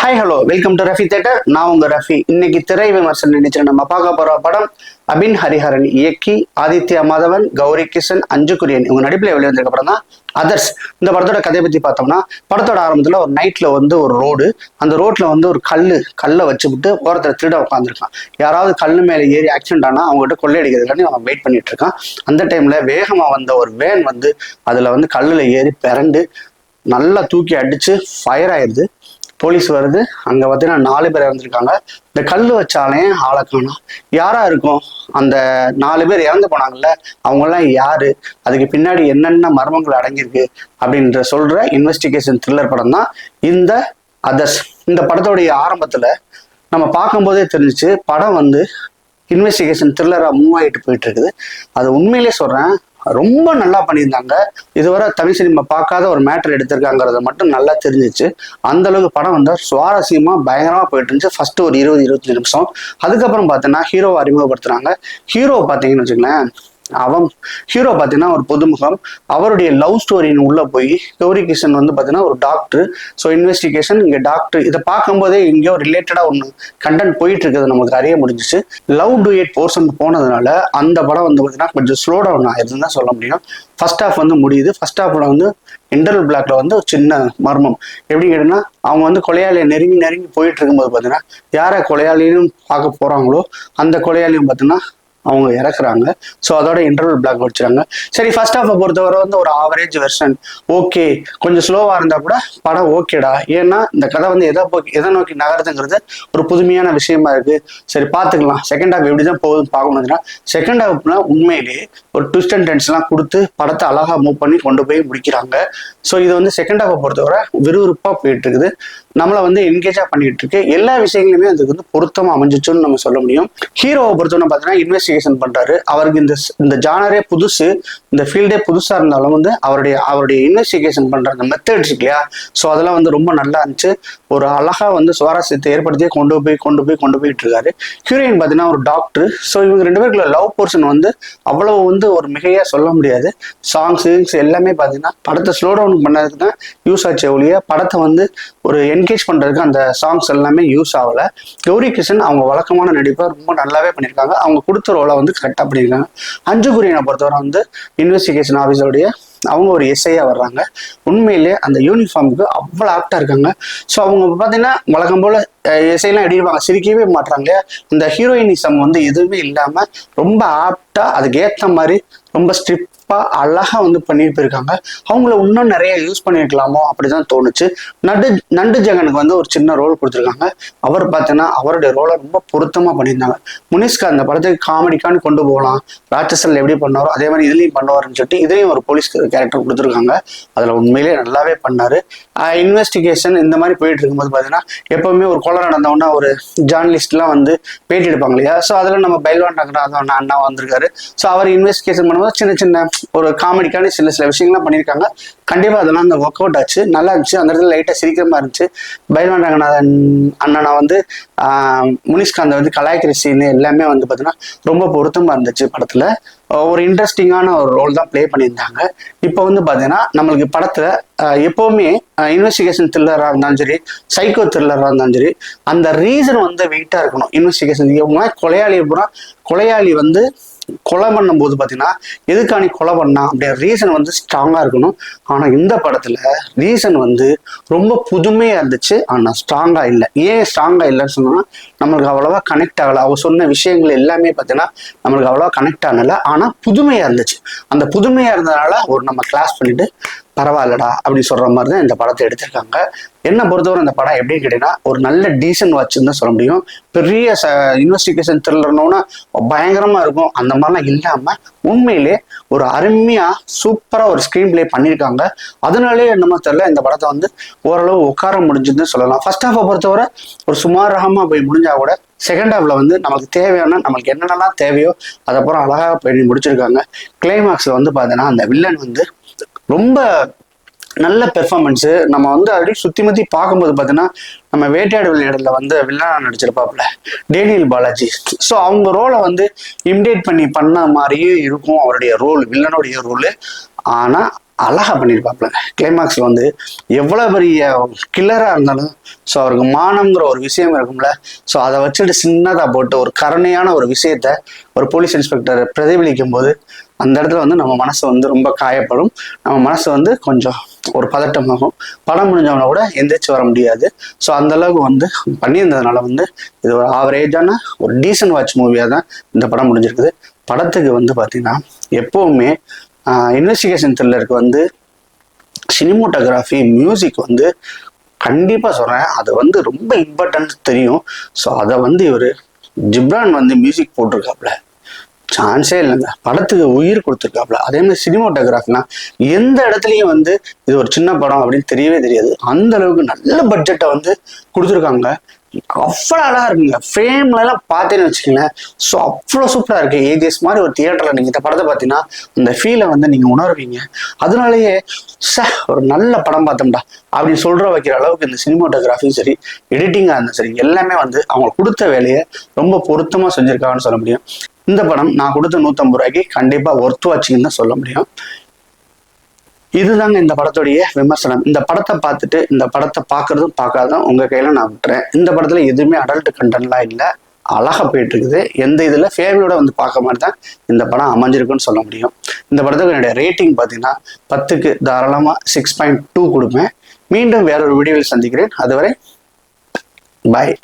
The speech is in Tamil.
Hi hello welcome to Rafi theatre. நான் உங்க ரஃபி. இன்னைக்கு திரை விமர்சனம் நினைச்சு நம்ம பார்க்க போற படம் அபின் ஹரிஹரன் இயக்கி ஆதித்யா மாதவன், கௌரி கிஷன், அஞ்சு குரியன் இவங்க நடிப்பில் வெளிவந்திருக்க படம் தான் அதர்ஸ். இந்த படத்தோட கதையை பத்தி பார்த்தோம்னா, படத்தோட ஆரம்பத்துல ஒரு நைட்ல ஒரு ரோடு, அந்த ரோட்ல ஒரு கல்லை வச்சுக்கிட்டு ஓரத்தில் திருட உட்காந்துருக்கான். யாராவது கல்லு மேலே ஏறி ஆக்சிடென்ட் ஆனா அவங்ககிட்ட கொள்ளையடிக்கிறதுக்காண்டி அவன் வெயிட் பண்ணிட்டு இருக்கான். அந்த டைம்ல வேகமா வந்த ஒரு வேன் அதுல கல்லுல ஏறி பிறண்டு நல்லா தூக்கி அடிச்சு ஃபயர் ஆயிடுது. போலீஸ் வருது. அங்க பார்த்தீங்கன்னா 4 பேர் இறந்துருக்காங்க. இந்த கல் வச்சாலே ஆளை காணோம். யாரா இருக்கும்? அந்த 4 பேர் இறந்து போனாங்கல்ல, அவங்கெல்லாம் யாரு, அதுக்கு பின்னாடி என்னென்ன மர்மங்கள் அடங்கியிருக்கு அப்படின்ற சொல்ற இன்வெஸ்டிகேஷன் த்ரில்லர் படம் தான் இந்த அதர்ஸ். இந்த படத்தோடைய ஆரம்பத்துல நம்ம பார்க்கும்போதே தெரிஞ்சிச்சு படம் இன்வெஸ்டிகேஷன் த்ரில்லரா மூவ் ஆகிட்டு போயிட்டு இருக்குது. அது உண்மையிலே சொல்றேன், ரொம்ப நல்லா பண்ணியிருந்தாங்க. இதுவரை தமிழ் சினிமா பார்க்காத ஒரு மேட்டர் எடுத்திருக்காங்கிறத மட்டும் நல்லா தெரிஞ்சிச்சு. அந்த அளவுக்கு படம் சுவாரஸ்யமா பயங்கரமா போயிட்டு இருந்துச்சு. ஃபர்ஸ்ட் ஒரு 20-25 நிமிஷம். அதுக்கப்புறம் பார்த்தீங்கன்னா ஹீரோவை அறிமுகப்படுத்துறாங்க. ஹீரோ பார்த்தீங்கன்னு வச்சுக்கலேன், ஹீரோ பார்த்தீங்கன்னா ஒரு புதுமுகம். அவருடைய லவ் ஸ்டோரின்னு உள்ள போய் கௌரி கிஷன் பார்த்தீங்கன்னா ஒரு டாக்டர். ஸோ இன்வெஸ்டிகேஷன் இங்கே டாக்டர் இதை பார்க்கும்போதே எங்கேயோ ரிலேட்டடா ஒன்று கண்டென்ட் போயிட்டு இருக்கிறது நமக்கு அறிய முடிஞ்சிச்சு. லவ் டூயட் போர்ஷன் போனதுனால அந்த படம் பார்த்தீங்கன்னா கொஞ்சம் ஸ்லோ டவுன் ஆயிருதுன்னு தான் சொல்ல முடியும். ஃபர்ஸ்ட் ஹாஃப் முடியுது. ஃபர்ஸ்ட் ஹாஃப்ல இன்டர்வல் பிளாக்ல ஒரு சின்ன மர்மம் எப்படி கேட்டீங்கன்னா, அவங்க கொலையாளியை நெருங்கி போயிட்டு இருக்கும்போது பார்த்தீங்கன்னா யாரை கொலையாளியும் பார்க்க போறாங்களோ அந்த கொலையாளியும் பார்த்தீங்கன்னா அவங்க இறக்குறாங்க. ஸோ அதோட இன்டர்வல் பிளாக் வச்சுறாங்க. சரி, ஃபர்ஸ்ட் ஹாஃபை பொறுத்தவரை ஒரு ஆவரேஜ் வெர்ஷன் ஓகே, கொஞ்சம் ஸ்லோவா இருந்தா கூட படம் ஓகேடா. ஏன்னா இந்த கதை எதை நோக்கி நகருதுங்கிறது ஒரு புதுமையான விஷயமா இருக்கு. சரி பார்த்துக்கலாம். செகண்ட் ஹாஃப் எப்படிதான் போகுதுன்னு பார்க்கணும்னா, செகண்ட் ஹாஃப்னா உண்மையிலேயே ஒரு ட்விஸ்ட் அண்ட் டென்ஸ் எல்லாம் கொடுத்து படத்தை அழகா மூவ் பண்ணி கொண்டு போய் முடிக்கிறாங்க. ஸோ இது செகண்ட் ஹாஃபை பொறுத்தவரை விறுவிறுப்பா போயிட்டு இருக்குது. நம்மளை என்கேஜா பண்ணிட்டு இருக்கு. எல்லா விஷயங்களுமே அதுக்கு பொருத்தமா அமைஞ்சிச்சுன்னு நம்ம சொல்ல முடியும். ஹீரோவை பொறுத்தவரை பார்த்தீங்கன்னா இன்வெஸ்டிகேஷன் பண்றாரு. அவருக்கு இந்த ஜானரே புதுசு, இந்த ஃபீல்டே புதுசா இருந்தாலும் அவருடைய இன்வெஸ்டிகேஷன் பண்ற அந்த மெத்தட்ஸ் இல்லையா, ஸோ அதெல்லாம் ரொம்ப நல்லா இருந்துச்சு. ஒரு அழகா சுவாரஸ்யத்தை ஏற்படுத்தி கொண்டு போயிட்டு இருக்காரு. ஹீரோயின் பார்த்தீங்கன்னா ஒரு டாக்டர். ஸோ இவங்க 2 பேருக்குள்ள லவ் போர்ஷன் அவ்வளவு ஒரு மிகையா சொல்ல முடியாது. சாங்ஸ் எல்லாமே பார்த்தீங்கன்னா படத்தை ஸ்லோ டவுன் பண்ணதுக்கு தான் யூஸ் ஆச்சு ஒழிய படத்தை ஒரு என்கேஜ் பண்றதுக்கு அந்த சாங்ஸ் எல்லாமே யூஸ் ஆகல. கௌரி கிஷன் அவங்க வழக்கமான நடிப்பை ரொம்ப நல்லாவே பண்ணியிருக்காங்க. அவங்க கொடுத்த ரோலை கரெக்டாக பண்ணியிருக்காங்க. அஞ்சு குரியனை பொறுத்தவரை இன்வெஸ்டிகேஷன் ஆஃபீஸருடைய அவங்க ஒரு எஸ்ஐயா வர்றாங்க. உண்மையிலே அந்த யூனிஃபார்முக்கு அவ்வளோ ஆப்டா இருக்காங்க. ஸோ அவங்க பார்த்தீங்கன்னா வழக்கம் போல எஸ்ஐலாம் எழுதிருப்பாங்க, சிரிக்கவே மாட்டாங்க. இந்த ஹீரோயினிசம் எதுவுமே இல்லாம ரொம்ப ஆப்டா அதுக்கு ஏற்ற மாதிரி ரொம்ப ஸ்ட்ரிப்பா அழகா பண்ணிட்டு போயிருக்காங்க. அவங்கள இன்னும் நிறைய யூஸ் பண்ணிருக்கலாமோ அப்படிதான் தோணுச்சு. நண்டு ஜெகனுக்கு ஒரு சின்ன ரோல் கொடுத்துருக்காங்க. அவர் பார்த்தீங்கன்னா அவருடைய ரோலை ரொம்ப பொருத்தமா பண்ணியிருந்தாங்க. முனிஷ்கா அந்த படத்துக்கு காமெடிக்கான்னு கொண்டு போகலாம், ராட்சசல் எப்படி பண்ணாரோ அதே மாதிரி இதுலையும் பண்ணுவாருன்னு சொல்லிட்டு இதுலையும் ஒரு போலீஸ் கேரக்டர் கொடுத்துருக்காங்க. அதுல உண்மையிலேயே நல்லாவே பண்ணாரு. இன்வெஸ்டிகேஷன் இந்த மாதிரி போயிட்டு இருக்கும்போது பார்த்தீங்கன்னா எப்பவுமே ஒரு கொலை நடந்தவொன்னா ஒரு ஜேர்னலிஸ்ட்லாம் பேட்டி எடுப்பாங்க இல்லையா, ஸோ அதில் நம்ம பைல்வான் டாக்டர் அண்ணா வந்திருக்காரு. ஸோ அவர் இன்வெஸ்டிகேஷன் பண்ணும்போது சின்ன ஒரு காமெடிக்கான சில விஷயங்கள்லாம் பண்ணியிருக்காங்க. கண்டிப்பா அதெல்லாம் ஒர்க் அவுட் ஆச்சு, நல்லா இருந்துச்சு. அந்த இடத்துல லைட்டா சிரிக்கிற இருந்துச்சு. பைல்வான் ரங்கநாதன் அண்ணனா முனிஷ்காந்த் கலாய்க்கிற சீன் எல்லாமே பார்த்தீங்கன்னா ரொம்ப பொருத்தமா இருந்துச்சு. படத்துல ஒரு இன்ட்ரெஸ்டிங்கான ஒரு ரோல் தான் பிளே பண்ணியிருந்தாங்க. இப்போ பார்த்தீங்கன்னா நம்மளுக்கு படத்துல எப்பவுமே இன்வெஸ்டிகேஷன் த்ரில்லரா இருந்தாலும் சரி, சைக்கோ த்ரில்லரா இருந்தாலும் சரி, அந்த ரீசன் வெயிட்டா இருக்கணும். இன்வெஸ்டிகேஷன் கொலையாளி கொலை பண்ணும் போது பார்த்தீங்கன்னா எதுக்காணி கொலை பண்ணா அப்படியே ரீசன் ஸ்ட்ராங்கா இருக்கணும். ஆனா இந்த படத்துல ரீசன் ரொம்ப புதுமையா இருந்துச்சு, ஆனா ஸ்ட்ராங்கா இல்லை. ஏன் ஸ்ட்ராங்கா இல்லைன்னு சொன்னா, நம்மளுக்கு அவ்வளவா கனெக்ட் ஆகல. அவ சொன்ன விஷயங்கள் எல்லாமே பார்த்தீங்கன்னா நம்மளுக்கு அவ்வளவா கனெக்ட் ஆகல. ஆனா புதுமையா இருந்துச்சு. அந்த புதுமையா இருந்ததுனால நம்ம கிளாஸ் பண்ணிட்டு பரவாயில்லடா அப்படின்னு சொல்ற மாதிரி தான் இந்த படத்தை எடுத்திருக்காங்க. என்ன பொறுத்தவரை இந்த படம் எப்படின்னு கேட்டீங்கன்னா ஒரு நல்ல டீசன்ட் வாட்ச்ன்னு தான் சொல்ல முடியும். பெரிய இன்வெஸ்டிகேஷன் த்ரில்லர்னோன்னா பயங்கரமா இருக்கும், அந்த மாதிரிலாம் இல்லாம உண்மையிலே ஒரு அருமையா சூப்பரா ஒரு ஸ்கிரீன் பிளே பண்ணியிருக்காங்க. அதனாலே என்னமோ தெரியல இந்த படத்தை ஓரளவு உட்கார முடிஞ்சுன்னு சொல்லலாம். ஃபர்ஸ்ட் ஹாஃபை பொறுத்தவரை ஒரு சுமாரகமா போய் முடிஞ்சா கூட செகண்ட் ஹாஃப்ல நமக்கு தேவையான நம்மளுக்கு என்னென்னலாம் தேவையோ அதப்புறம் அழகா போய் முடிச்சிருக்காங்க. கிளைமாக்ஸ்ல பார்த்தீங்கன்னா அந்த வில்லன் ரொம்ப நல்ல பெர்ஃபார்மன்ஸு. நம்ம அப்படியே சுத்தி முத்தி பார்க்கும்போது பார்த்தீங்கன்னா நம்ம வேட்டையாடு விளையாடல வில்லனா நடிச்சிருப்பாப்புல டேனியல் பாலாஜி. ஸோ அவங்க ரோலை இமிடேட் பண்ண மாதிரியே இருக்கும் அவருடைய ரோல், வில்லனுடைய ரோலு. ஆனா அழகா பண்ணியிருப்பாப்புல. கிளைமாக்ஸ்ல வந்து எவ்வளவு பெரிய கில்லரா இருந்தாலும் ஸோ அவருக்கு மானம்ங்கிற ஒரு விஷயம் இருக்கும்ல, ஸோ அதை வச்சுட்டு சின்னதா போட்டு ஒரு கருணையான ஒரு விஷயத்த ஒரு போலீஸ் இன்ஸ்பெக்டர் பிரதிபலிக்கும் போது அந்த இடத்துல வந்து நம்ம மனசு வந்து ரொம்ப காயப்படும். நம்ம மனசு வந்து கொஞ்சம் ஒரு பதட்டமாகும். படம் முடிஞ்சவன கூட எந்திரிச்சு வர முடியாது. ஸோ அந்த அளவுக்கு வந்து பண்ணியிருந்ததுனால வந்து இது ஒரு ஆவரேஜான ஒரு டீசன்ட் வாட்ச் மூவியாக தான் இந்த படம் முடிஞ்சிருக்குது. படத்துக்கு வந்து பார்த்தீங்கன்னா எப்பவுமே இன்வெஸ்டிகேஷன் த்ரில்லருக்கு வந்து சினிமோட்டோகிராஃபி மியூசிக் வந்து கண்டிப்பா சொல்றேன், அது வந்து ரொம்ப இம்பார்ட்டன்ட் தெரியும். ஸோ அதை வந்து இவர் ஜிப்ரான் வந்து மியூசிக் போட்டிருக்காப்ல, சான்ஸே இல்லைங்க. படத்துக்கு உயிர் கொடுத்துருக்காப்ல. அதே மாதிரி சினிமோட்டோகிராஃபினா எந்த இடத்துலையும் வந்து இது ஒரு சின்ன படம் அப்படின்னு தெரியவே தெரியாது. அந்த அளவுக்கு நல்ல பட்ஜெட்டை வந்து கொடுத்துருக்காங்க. அவ்வளோ அழகா இருக்குங்க. ஃப்ரேம்ல எல்லாம் பார்த்தேன்னு வச்சுக்கங்களேன், ஸோ அவ்வளோ சூப்பரா இருக்கு. ஏஜிஎஸ் மாதிரி ஒரு தியேட்டர்ல நீங்க இந்த படத்தை பார்த்தீங்கன்னா அந்த ஃபீலை வந்து நீங்க உணர்வீங்க. அதனாலேயே ஒரு நல்ல படம் பார்த்தோம்டா அப்படின்னு சொல்ற வைக்கிற அளவுக்கு இந்த சினிமோட்டோகிராஃபியும் சரி, எடிட்டிங்கா இருந்தாலும் சரி, எல்லாமே வந்து அவங்க கொடுத்த வேலையை ரொம்ப பொருத்தமா செஞ்சிருக்காங்கன்னு சொல்ல முடியும். இந்த படம் நான் கொடுத்த 150 ரூபாய்க்கு கண்டிப்பா ஒர்த் வாட்சிங்னு தான் சொல்ல முடியும். இதுதாங்க இந்த படத்துடைய விமர்சனம். இந்த படத்தை பார்த்துட்டு இந்த படத்தை பார்க்கறதும் பார்க்காததும் உங்க கையில நான் விட்டுறேன். இந்த படத்துல எதுவுமே அடல்ட் கண்டென்ட்லாம் இல்லை, அழகா போயிட்டு இருக்குது. எந்த இதுல ஃபேமிலியோட வந்து பார்க்க மாதிரி தான் இந்த படம் அமைஞ்சிருக்குன்னு சொல்ல முடியும். இந்த படத்துக்கு என்னுடைய ரேட்டிங் பார்த்தீங்கன்னா 10க்கு தாராளமா 6.2 கொடுப்பேன். மீண்டும் வேறொரு வீடியோவில் சந்திக்கிறேன். அதுவரை பாய்.